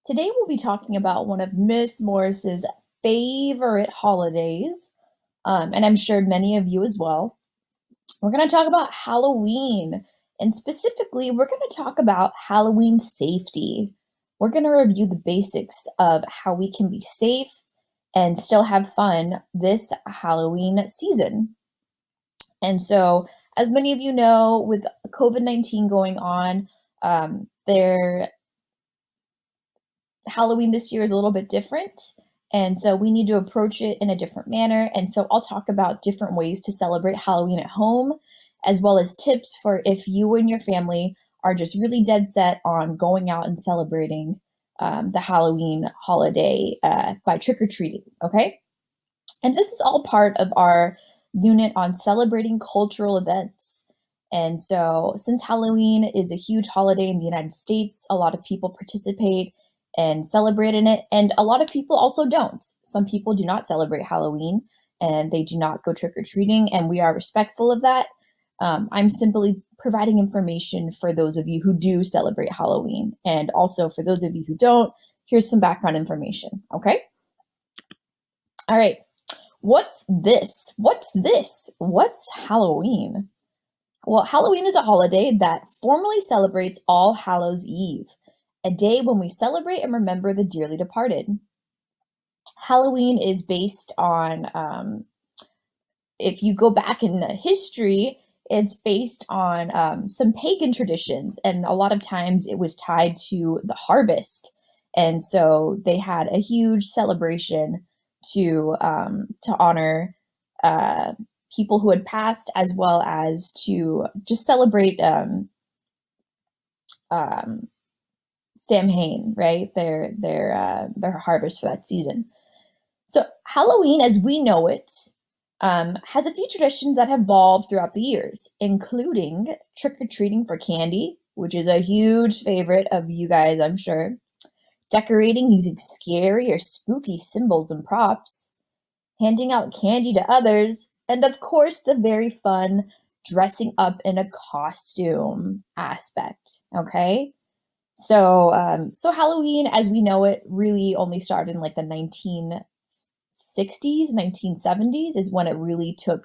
Today we'll be talking about one of Miss Morris's favorite holidays, and I'm sure many of you as well. We're going to talk about Halloween, and specifically, we're going to talk about Halloween safety. We're going to review the basics of how we can be safe and still have fun this Halloween season. And so, as many of you know, with COVID-19 going on, there Halloween this year is a little bit different. And so we need to approach it in a different manner. And so I'll talk about different ways to celebrate Halloween at home, as well as tips for if you and your family are just really dead set on going out and celebrating the Halloween holiday by trick or treating. Okay. And this is all part of our unit on celebrating cultural events. And so, since Halloween is a huge holiday in the United States, a lot of people participate and celebrate in it. And a lot of people also don't. Some people do not celebrate Halloween and they do not go trick or treating, and we are respectful of that. I'm simply providing information for those of you who do celebrate Halloween. And also for those of you who don't, here's some background information. Okay. All right. What's this? What's this? What's Halloween? Well, Halloween is a holiday that formally celebrates All Hallows Eve, a day when we celebrate and remember the dearly departed. Halloween is based on, if you go back in history, it's based on some pagan traditions, and a lot of times it was tied to the harvest. And so they had a huge celebration to honor uh, people who had passed, as well as to just celebrate um, Samhain, right? Their harvest for that season. So Halloween, as we know it, has a few traditions that have evolved throughout the years, including trick or treating for candy, which is a huge favorite of you guys, I'm sure. Decorating using scary or spooky symbols and props, handing out candy to others, and of course, the very fun dressing up in a costume aspect. Okay. So Halloween, as we know it, really only started in like the 1960s, 1970s is when it really took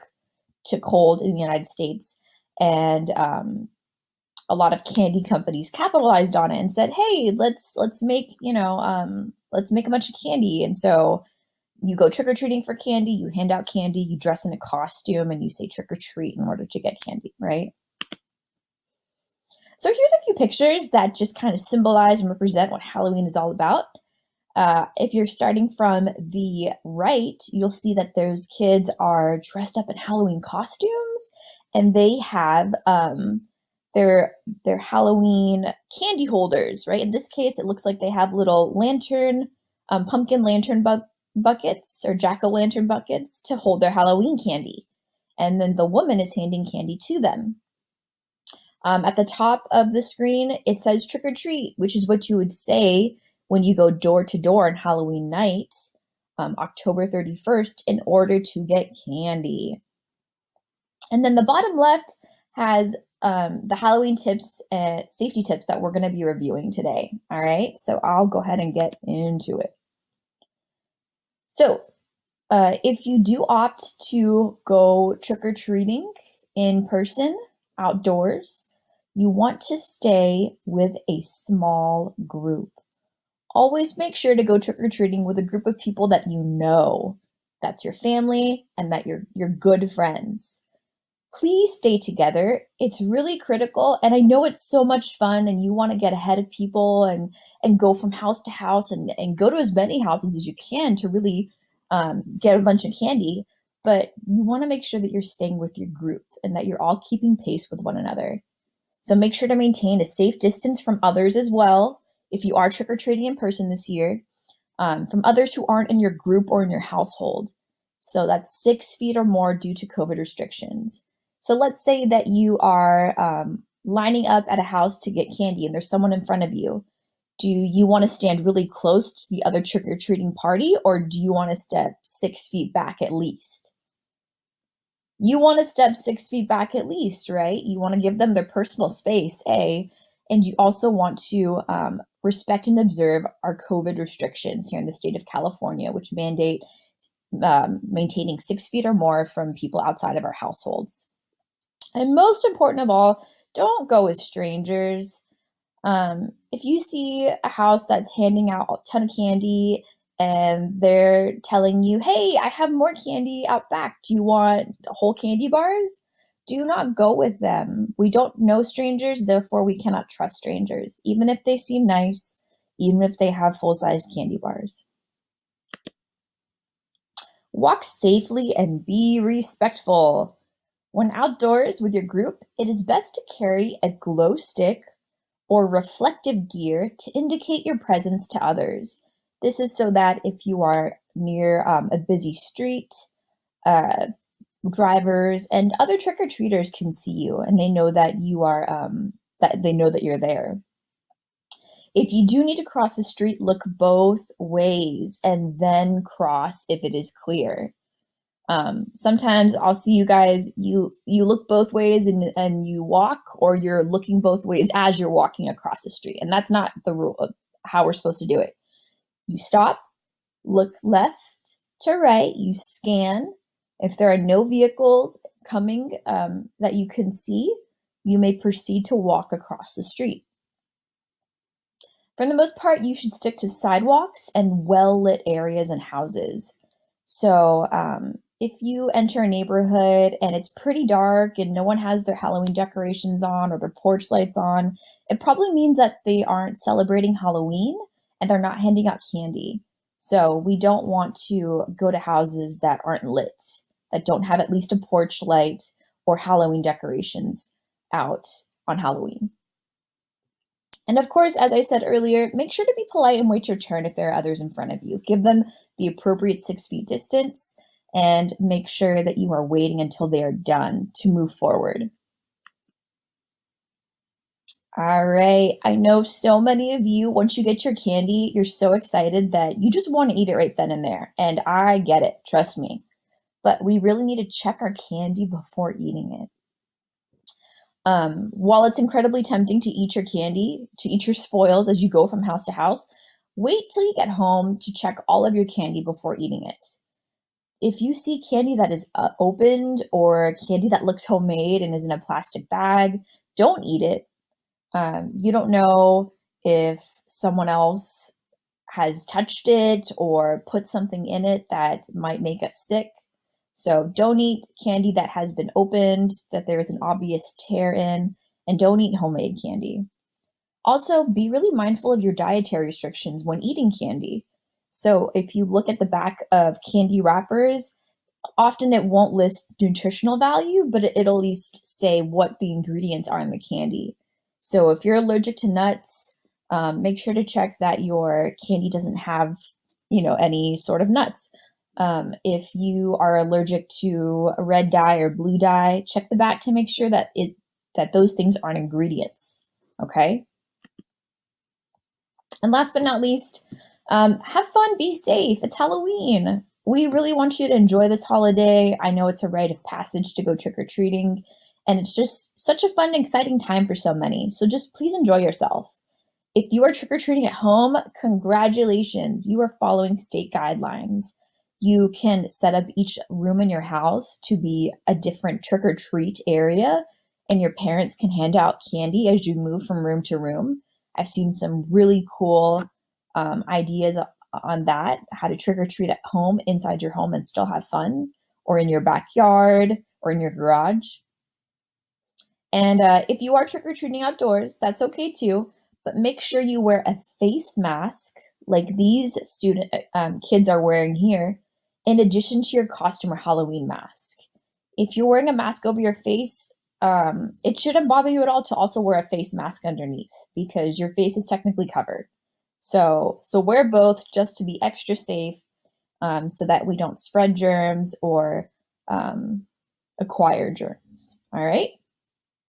hold in the United States, and a lot of candy companies capitalized on it and said, "Hey, let's make let's make a bunch of candy." And so you go trick or treating for candy, you hand out candy, you dress in a costume, and you say trick or treat in order to get candy, right? So here's a few pictures that just kind of symbolize and represent what Halloween is all about. If you're starting from the right, you'll see that those kids are dressed up in Halloween costumes, and they have their Halloween candy holders, right? In this case, it looks like they have little lantern, pumpkin lantern buckets or jack-o'-lantern buckets to hold their Halloween candy. And then the woman is handing candy to them. At the top of the screen, it says trick or treat, which is what you would say when you go door to door on Halloween night, October 31st, in order to get candy. And then the bottom left has the Halloween tips, safety tips that we're going to be reviewing today. All right, so I'll go ahead and get into it. So, if you do opt to go trick or treating in person, outdoors, you want to stay with a small group. Always make sure to go trick or treating with a group of people that you know. That's your family and that you're good friends. Please stay together. It's really critical, and I know it's so much fun and you want to get ahead of people and go from house to house and go to as many houses as you can to really get a bunch of candy, but you want to make sure that you're staying with your group and that you're all keeping pace with one another. So make sure to maintain a safe distance from others as well if you are trick-or-treating in person this year, from others who aren't in your group or in your household. So that's 6 feet or more due to COVID restrictions. So let's say that you are lining up at a house to get candy and there's someone in front of you. Do you want to stand really close to the other trick-or-treating party, or do you want to step 6 feet back at least? You want to step 6 feet back at least, right? You want to give them their personal space, A, and you also want to respect and observe our COVID restrictions here in the state of California, which mandate maintaining 6 feet or more from people outside of our households. And most important of all, don't go with strangers. If you see a house that's handing out a ton of candy and they're telling you, hey, I have more candy out back. Do you want whole candy bars? Do not go with them. We don't know strangers, therefore we cannot trust strangers, even if they seem nice, even if they have full-sized candy bars. Walk safely and be respectful. When outdoors with your group, it is best to carry a glow stick or reflective gear to indicate your presence to others. This is so that if you are near a busy street, uh, drivers and other trick-or-treaters can see you and they know that you are that you're there. If you do need to cross the street, look both ways and then cross if it is clear. Sometimes I'll see you guys, you look both ways and you walk, or you're looking both ways as you're walking across the street. And that's not the rule of how we're supposed to do it. You stop, look left to right, you scan. If there are no vehicles coming that you can see, you may proceed to walk across the street. For the most part, you should stick to sidewalks and well-lit areas and houses. So if you enter a neighborhood and it's pretty dark and no one has their Halloween decorations on or their porch lights on, it probably means that they aren't celebrating Halloween and they're not handing out candy. So we don't want to go to houses that aren't lit, that don't have at least a porch light or Halloween decorations out on Halloween. And of course, as I said earlier, make sure to be polite and wait your turn if there are others in front of you. Give them the appropriate 6 feet distance and make sure that you are waiting until they are done to move forward. All right, I know so many of you, once you get your candy, you're so excited that you just want to eat it right then and there. And I get it, trust me. But we really need to check our candy before eating it. While it's incredibly tempting to eat your candy, to eat your spoils as you go from house to house, wait till you get home to check all of your candy before eating it. If you see candy that is opened or candy that looks homemade and is in a plastic bag, don't eat it. You don't know if someone else has touched it or put something in it that might make us sick. So don't eat candy that has been opened, that there is an obvious tear in, and don't eat homemade candy. Also, be really mindful of your dietary restrictions when eating candy. So if you look at the back of candy wrappers, often it won't list nutritional value, but it'll at least say what the ingredients are in the candy. So if you're allergic to nuts, make sure to check that your candy doesn't have, any sort of nuts. If you are allergic to a red dye or blue dye, check the back to make sure that those things aren't ingredients. Okay. And last but not least, have fun, be safe. It's Halloween. We really want you to enjoy this holiday. I know it's a rite of passage to go trick-or-treating, and it's just such a fun and exciting time for so many. So just please enjoy yourself. If you are trick-or-treating at home, congratulations. You are following state guidelines. You can set up each room in your house to be a different trick-or-treat area, and your parents can hand out candy as you move from room to room. I've seen some really cool ideas on that, how to trick-or-treat at home, inside your home, and still have fun, or in your backyard, or in your garage. And if you are trick-or-treating outdoors, that's okay too, but make sure you wear a face mask like these kids are wearing here, in addition to your costume or Halloween mask. If you're wearing a mask over your face, it shouldn't bother you at all to also wear a face mask underneath because your face is technically covered. So wear both just to be extra safe, so that we don't spread germs or acquire germs. All right.